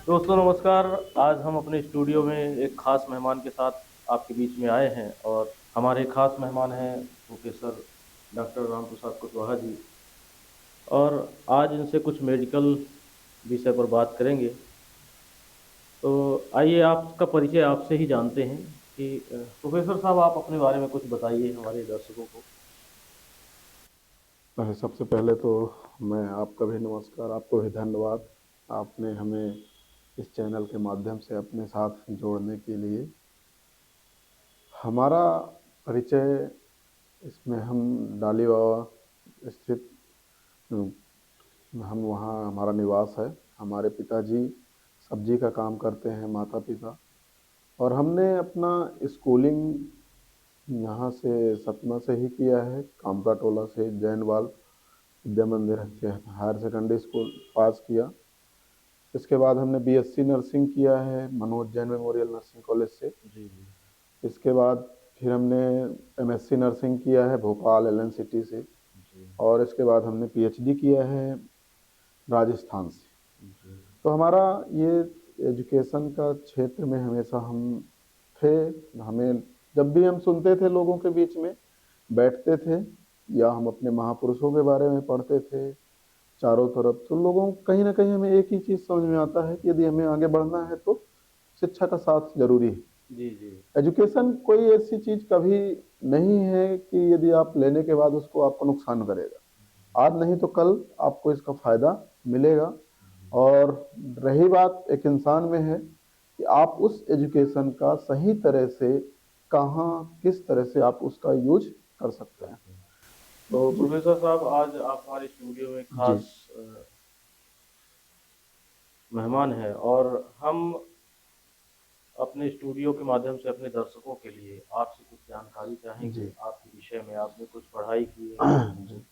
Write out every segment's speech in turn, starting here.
दोस्तों नमस्कार। आज हम अपने स्टूडियो में एक खास मेहमान के साथ आपके बीच में आए हैं और हमारे खास मेहमान हैं प्रोफेसर डॉक्टर राम प्रसाद कुशवाहा जी। और आज इनसे कुछ मेडिकल विषय पर बात करेंगे। तो आइए आपका परिचय आपसे ही जानते हैं कि प्रोफेसर साहब आप अपने बारे में कुछ बताइए हमारे दर्शकों को। सबसे पहले तो मैं आपका भी नमस्कार, आपको भी धन्यवाद। आपने हमें इस चैनल के माध्यम से अपने साथ जोड़ने के लिए। हमारा परिचय इसमें हम डाली बाबा स्थित, हम वहाँ हमारा निवास है। हमारे पिताजी सब्जी का काम करते हैं, माता पिता। और हमने अपना स्कूलिंग यहाँ से सतना से ही किया है, कामका टोला से जैन बाल विद्या मंदिर से हायर सेकेंडरी स्कूल पास किया। इसके बाद हमने बीएससी नर्सिंग किया है Manoj Jain memorial nursing college से। जी जी। इसके बाद फिर हमने एमएससी नर्सिंग किया है भोपाल एलएनसीटी से। जी और इसके बाद हमने पीएचडी किया है राजस्थान से। जी। तो हमारा ये एजुकेशन का क्षेत्र में हमेशा हम थे। हमें जब भी हम सुनते थे लोगों के बीच में बैठते थे या हम अपने महापुरुषों के बारे में पढ़ते थे चारों तरफ, तो लोगों कहीं ना कहीं हमें एक ही चीज़ समझ में आता है कि यदि हमें आगे बढ़ना है तो शिक्षा का साथ जरूरी है। जी जी। एजुकेशन कोई ऐसी चीज कभी नहीं है कि यदि आप लेने के बाद उसको आपको नुकसान करेगा। आज नहीं तो कल आपको इसका फायदा मिलेगा। और रही बात एक इंसान में है कि आप उस एजुकेशन का सही तरह से कहाँ किस तरह से आप उसका यूज कर सकते हैं। तो जी। प्रोफेसर साहब आज आप हमारे स्टूडियो में जी। खास मेहमान हैं और हम अपने स्टूडियो के माध्यम से अपने दर्शकों के लिए आपसे कुछ जानकारी चाहेंगे। जी। आपके विषय में आपने कुछ पढ़ाई की है, जी।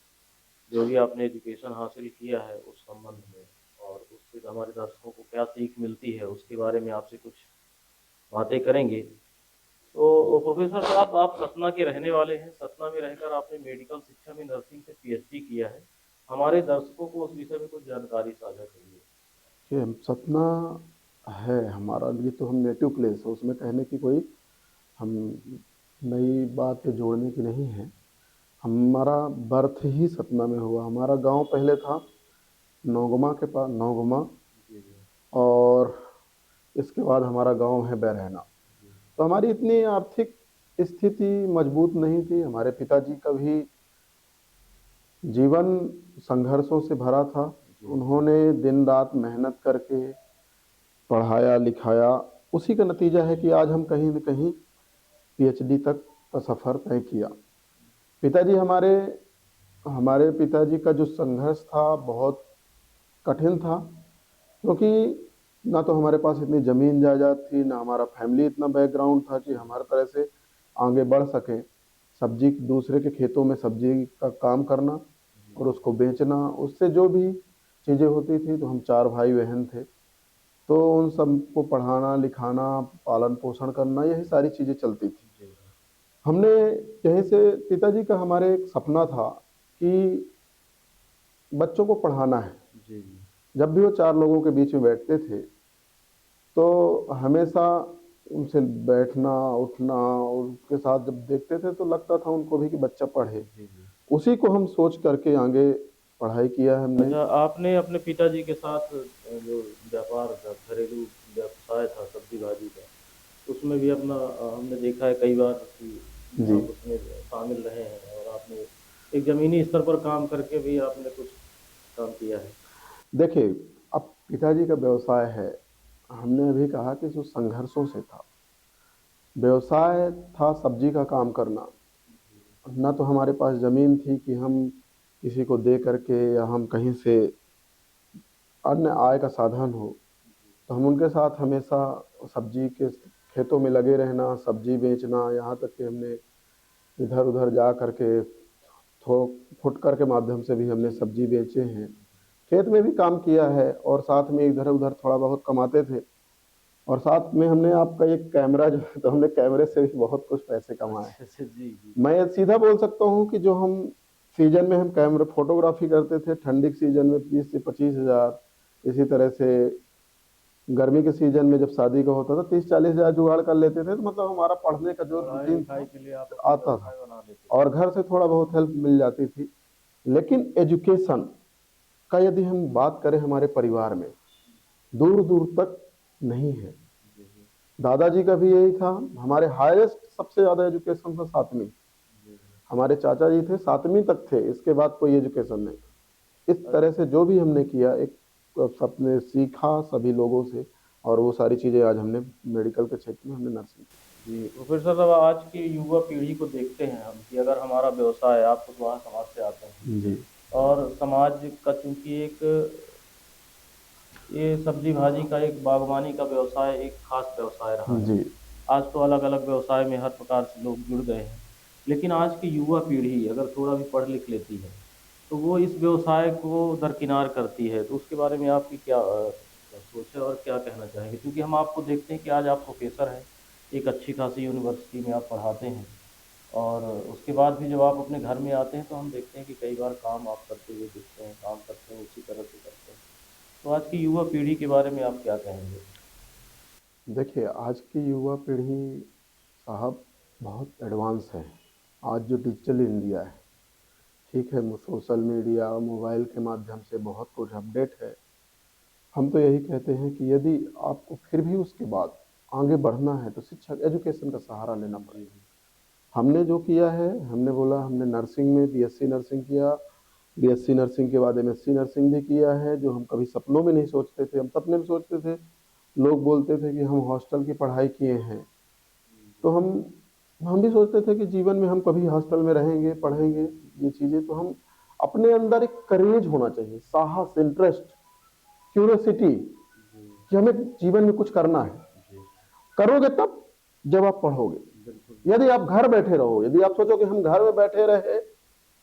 जो भी आपने एजुकेशन हासिल किया है उस संबंध में, और उससे हमारे दर्शकों को क्या सीख मिलती है उसके बारे में आपसे कुछ बातें करेंगे। तो प्रोफेसर साहब आप सतना के रहने वाले हैं। सतना में रहकर आपने मेडिकल शिक्षा में नर्सिंग से पीएचडी किया है। हमारे दर्शकों को उस विषय में कुछ जानकारी साझा करिए। कि हम सतना है हमारा, ये तो हम नेटिव प्लेस है, उसमें कहने की कोई हम नई बात जोड़ने की नहीं है। हमारा बर्थ ही सतना में हुआ। हमारा गांव पहले था नौगमा के पास, नौगमा। जी जी। और इसके बाद हमारा गांव है बैरहना। जी तो हमारी इतनी आर्थिक स्थिति मजबूत नहीं थी। हमारे पिताजी का भी जीवन संघर्षों से भरा था। जी। उन्होंने दिन रात मेहनत करके पढ़ाया लिखाया, उसी का नतीजा है कि आज हम कहीं न कहीं पीएचडी तक का सफ़र तय किया। पिताजी हमारे हमारे पिताजी का जो संघर्ष था बहुत कठिन था, क्योंकि ना तो हमारे पास इतनी ज़मीन जायदाद थी, ना हमारा फैमिली इतना बैकग्राउंड था कि हम हर तरह से आगे बढ़ सकें। सब्जी दूसरे के खेतों में सब्जी का काम करना और उसको बेचना, उससे जो भी चीज़ें होती थी, तो हम चार भाई बहन थे, तो उन सबको पढ़ाना लिखाना पालन पोषण करना यही सारी चीज़ें चलती थी। जी हमने यहीं से पिताजी का हमारे एक सपना था कि बच्चों को पढ़ाना है। जी। जी जब भी वो चार लोगों के बीच में बैठते थे तो हमेशा उनसे बैठना उठना और उसके साथ जब देखते थे तो लगता था उनको भी कि बच्चा पढ़े। जी। जी। उसी को हम सोच करके आगे पढ़ाई किया है हमने। अच्छा, आपने अपने पिताजी के साथ जो व्यापार था, घरेलू व्यवसाय था सब्जी भाजी का, उसमें भी अपना हमने देखा है कई बार कि जी। आप उसमें शामिल रहे हैं और आपने एक ज़मीनी स्तर पर काम करके भी आपने कुछ काम किया है। देखिए, अब पिताजी का व्यवसाय है, हमने अभी कहा कि जो संघर्षों से था। व्यवसाय था सब्जी का काम करना। ना तो हमारे पास ज़मीन थी कि हम किसी को दे करके या हम कहीं से अन्य आय का साधन हो। तो हम उनके साथ हमेशा सब्जी के खेतों में लगे रहना, सब्जी बेचना, यहाँ तक कि हमने इधर उधर जा करके थोक फुटकर के माध्यम से भी हमने जी सब्जी बेचे हैं। खेत में भी काम किया है और साथ में इधर उधर थोड़ा बहुत कमाते थे। और साथ में हमने आपका एक कैमरा जो है, तो हमने कैमरे से भी बहुत कुछ पैसे कमाए हैं। अच्छा अच्छा। जी जी। मैं सीधा बोल सकता हूँ कि जो हम सीजन में हम कैमरा फोटोग्राफी करते थे ठंडी के सीजन में 20 से 25 हजार, इसी तरह से गर्मी के सीजन में जब शादी का होता था 30-40 हज़ार जुगाड़ कर लेते थे, तो मतलब हमारा पढ़ने का जो पढ़ाई रूटीन लिखाई था के लिए आप अपना आता था, व्यवसाय बना लेते और घर से थोड़ा बहुत हेल्प मिल जाती थी। लेकिन एजुकेशन का यदि हम बात करें हमारे परिवार में, दूर दूर तक नहीं है। जी जी दादाजी का भी यही था, हमारे हाईएस्ट सबसे ज़्यादा एजुकेशन था 7वीं। जी हमारे चाचा जी थे 7वीं तक थे, इसके बाद कोई एजुकेशन नहीं। इस तरह से जो भी हमने किया, एक सबने सीखा सभी लोगों से, और वो सारी चीज़ें आज हमने मेडिकल के क्षेत्र में हमने नर्सिंग जी प्रोफेसर साहब, आज की युवा पीढ़ी को देखते हैं हम कि अगर हमारा व्यवसाय, आप तो वहाँ समाज से आते हैं, की। जी और समाज का चूंकि एक ये सब्जी भाजी का, एक बागवानी का व्यवसाय एक खास व्यवसाय रहा है। जी आज तो अलग अलग व्यवसाय में हर प्रकार से लोग जुड़ गए हैं, लेकिन आज की युवा पीढ़ी अगर थोड़ा भी पढ़ लिख लेती है तो वो इस व्यवसाय को दरकिनार करती है। तो उसके बारे में आपकी क्या सोच है और क्या कहना चाहेंगे? क्योंकि हम आपको देखते हैं कि आज आप प्रोफेसर हैं, एक अच्छी खासी यूनिवर्सिटी में आप पढ़ाते हैं, और उसके बाद भी जब आप अपने घर में आते हैं तो हम देखते हैं कि कई बार काम आप करते हुए दिखते हैं, काम करते हैं उसी तरह से करते हैं। तो आज की युवा पीढ़ी के बारे में आप क्या कहेंगे? देखिए, आज की युवा पीढ़ी साहब बहुत एडवांस है। आज जो डिजिटल इंडिया है, ठीक है, सोशल मीडिया मोबाइल के माध्यम से बहुत कुछ अपडेट है। हम तो यही कहते हैं कि यदि आपको फिर भी उसके बाद आगे बढ़ना है तो शिक्षा एजुकेशन का सहारा लेना जी पड़ेगा। हमने जो किया है, हमने बोला हमने नर्सिंग में बीएससी नर्सिंग किया, बीएससी नर्सिंग के बाद एमएससी नर्सिंग भी किया है, जो हम कभी सपनों में नहीं सोचते थे। हम सपने में सोचते थे, लोग बोलते थे कि हम हॉस्टल की पढ़ाई किए हैं, तो हम भी सोचते थे कि जीवन में हम कभी हॉस्टल में रहेंगे, पढ़ेंगे ये चीज़ें। तो हम अपने अंदर एक करेज होना चाहिए, साहस, इंटरेस्ट, क्यूरियोसिटी, जी कि हमें जीवन में कुछ करना है। जी करोगे तब जब आप पढ़ोगे। बिल्कुल। यदि आप घर बैठे रहो, यदि आप सोचो कि हम घर में बैठे रहे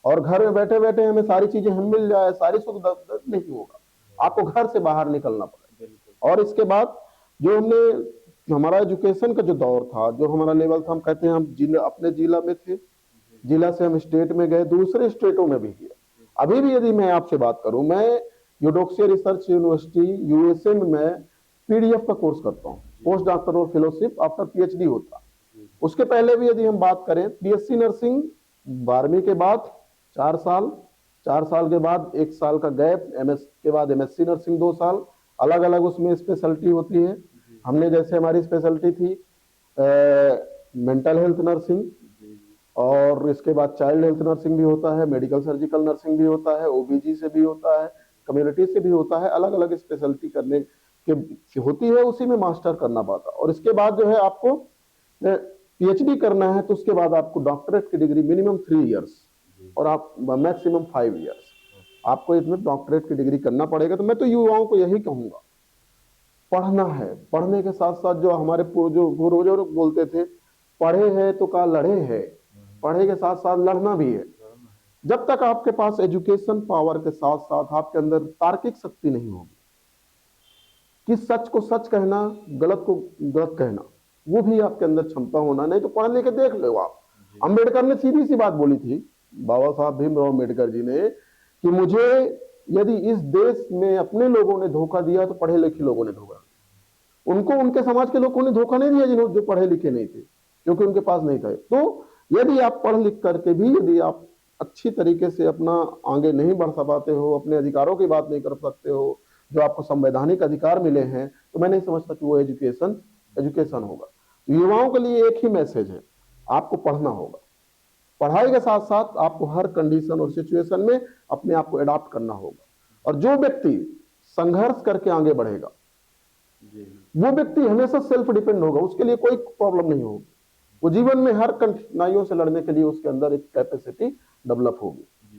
और घर में बैठे बैठे हमें सारी चीजें हम मिल जाए, सारी सुख नहीं होगा। आपको घर से बाहर निकलना पड़ेगा। बिल्कुल। और इसके बाद जो हमने हमारा एजुकेशन का जो दौर था, जो हमारा लेवल था, हम कहते हैं हम जिला, अपने जिला में थे, जी जिला से हम स्टेट में गए, दूसरे स्टेटों में भी किया। जी अभी भी यदि मैं आपसे बात करूं, मैं यूडोक्सिया रिसर्च यूनिवर्सिटी यूएसए में मैं पीडीएफ का कोर्स करता हूं, post doctoral fellowship after PhD होता। जी उसके पहले भी यदि हम बात करें, बीएससी नर्सिंग 12वीं के बाद 4 साल, 4 साल के बाद 1 साल का गैप, एमएस के बाद एमएससी नर्सिंग 2 साल, अलग अलग उसमें स्पेशलिटी होती है। जी हमने जैसे हमारी स्पेशलिटी थी मेंटल हेल्थ नर्सिंग, जी और इसके बाद चाइल्ड हेल्थ नर्सिंग भी होता है, मेडिकल सर्जिकल नर्सिंग भी होता है, ओबीजी से भी होता है, कम्युनिटी से भी होता है। अलग अलग स्पेशलिटी करने के होती है, उसी में मास्टर करना पड़ता। और इसके बाद जो है आपको पीएचडी करना है, तो उसके बाद आपको डॉक्टरेट की डिग्री मिनिमम 3 इयर्स जी और आप मैक्सिमम 5 इयर्स आपको इसमें डॉक्टरेट की डिग्री करना पड़ेगा। तो मैं तो युवाओं को यही कहूंगा, पढ़ना है। पढ़ने के साथ साथ जो हमारे जो पूर्वजों बोलते थे, पढ़े हैं तो का लड़े है, पढ़े के साथ साथ लड़ना भी है। जब तक आपके पास एजुकेशन पावर के साथ साथ आपके अंदर तार्किक शक्ति नहीं होगी कि सच को सच कहना, गलत को गलत कहना, वो भी आपके अंदर क्षमता होना। नहीं तो पढ़ लिख के देख लो आप, अंबेडकर ने सीधी सी बात बोली थी, बाबा साहब भीमराव अंबेडकर जी ने, कि मुझे यदि इस देश में अपने लोगों ने धोखा दिया तो पढ़े लिखे लोगों ने धोखा दिया। उनको उनके समाज के लोगों ने धोखा नहीं दिया, जिन्होंने जो पढ़े लिखे नहीं थे, क्योंकि उनके पास नहीं था। तो यदि आप पढ़ लिख करके भी यदि आप अच्छी तरीके से अपना आगे नहीं बढ़ पाते हो, अपने अधिकारों की बात नहीं कर सकते हो, जो आपको संवैधानिक अधिकार मिले हैं, तो मैं नहीं समझता कि वो एजुकेशन होगा। तो युवाओं के लिए एक ही मैसेज है, आपको पढ़ना होगा। पढ़ाई के साथ साथ आपको हर कंडीशन और सिचुएशन में अपने आप को अडॉप्ट करना होगा। और जो व्यक्ति संघर्ष करके आगे बढ़ेगा, वो व्यक्ति हमेशा सेल्फ डिपेंड होगा, उसके लिए कोई प्रॉब्लम नहीं होगी। वो जीवन में हर कठिनाइयों से लड़ने के लिए उसके अंदर एक कैपेसिटी डेवलप होगी।